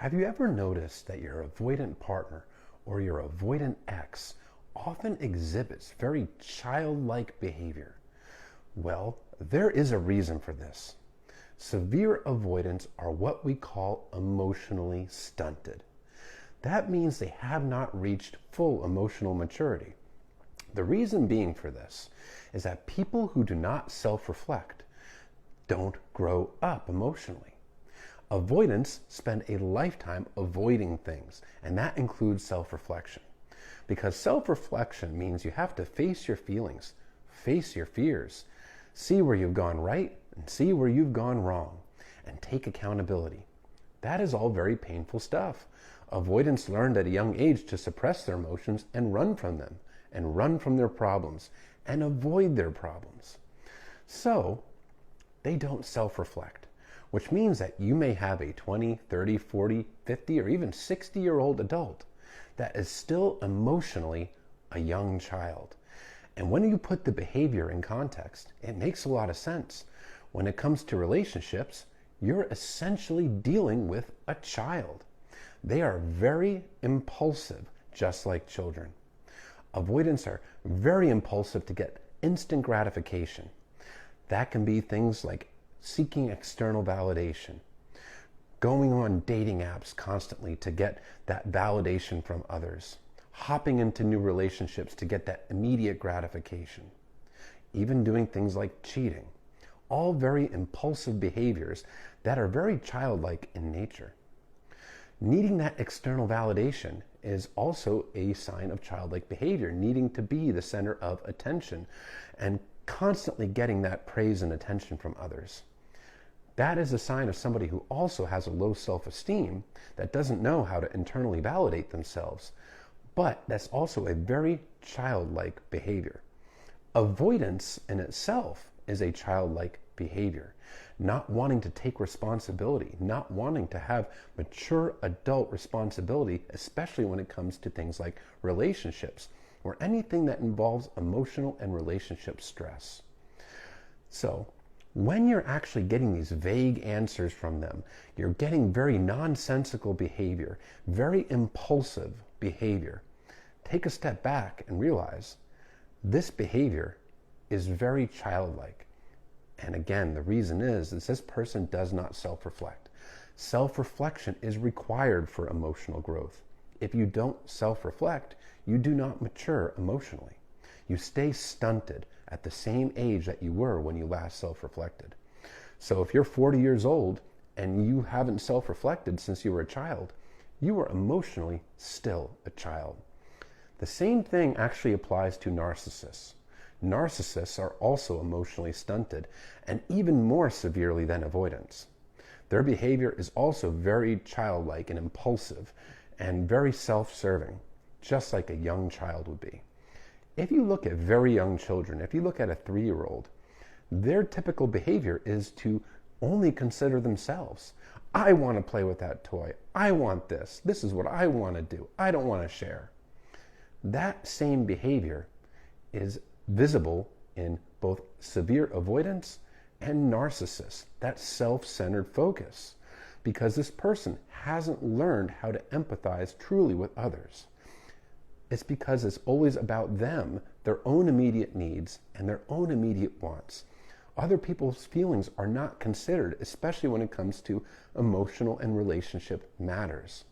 Have you ever noticed that your avoidant partner or your avoidant ex often exhibits very childlike behavior? Well, there is a reason for this. Severe avoidants are what we call emotionally stunted. That means they have not reached full emotional maturity. The reason being for this is that people who do not self-reflect don't grow up emotionally. Avoidants spend a lifetime avoiding things, and that includes self-reflection. Because self-reflection means you have to face your feelings, face your fears, see where you've gone right and see where you've gone wrong, and take accountability. That is all very painful stuff. Avoidants learned at a young age to suppress their emotions and run from them, and run from their problems, and avoid their problems. So, they don't self-reflect, which means that you may have a 20, 30, 40, 50, or even 60-year-old adult that is still emotionally a young child. And when you put the behavior in context, it makes a lot of sense. When it comes to relationships, you're essentially dealing with a child. They are very impulsive, just like children. Avoidants are very impulsive to get instant gratification. That can be things like seeking external validation, going on dating apps constantly to get that validation from others, hopping into new relationships to get that immediate gratification, even doing things like cheating. All very impulsive behaviors that are very childlike in nature. Needing that external validation is also a sign of childlike behavior, needing to be the center of attention and constantly getting that praise and attention from others. That is a sign of somebody who also has a low self-esteem, that doesn't know how to internally validate themselves, but that's also a very childlike behavior. Avoidance in itself is a childlike behavior. Not wanting to take responsibility, not wanting to have mature adult responsibility, especially when it comes to things like relationships or anything that involves emotional and relationship stress. So, when you're actually getting these vague answers from them, you're getting very nonsensical behavior, very impulsive behavior, take a step back and realize this behavior is very childlike. And again, the reason is this person does not self-reflect. Self-reflection is required for emotional growth. If you don't self-reflect, you do not mature emotionally. You stay stunted at the same age that you were when you last self-reflected. So if you're 40 years old and you haven't self-reflected since you were a child, you are emotionally still a child. The same thing actually applies to narcissists. Narcissists are also emotionally stunted and even more severely than avoidants. Their behavior is also very childlike and impulsive and very self-serving, just like a young child would be. If you look at very young children, if you look at a 3-year-old, their typical behavior is to only consider themselves. I want to play with that toy. I want this. This is what I want to do. I don't want to share. That same behavior is visible in both severe avoidance and narcissists, that self-centered focus, because this person hasn't learned how to empathize truly with others. It's because it's always about them, their own immediate needs, and their own immediate wants. Other people's feelings are not considered, especially when it comes to emotional and relationship matters.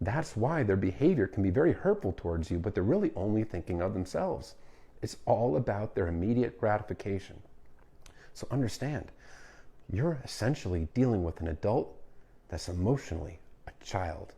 That's why their behavior can be very hurtful towards you, but they're really only thinking of themselves. It's all about their immediate gratification. So understand, you're essentially dealing with an adult that's emotionally a child.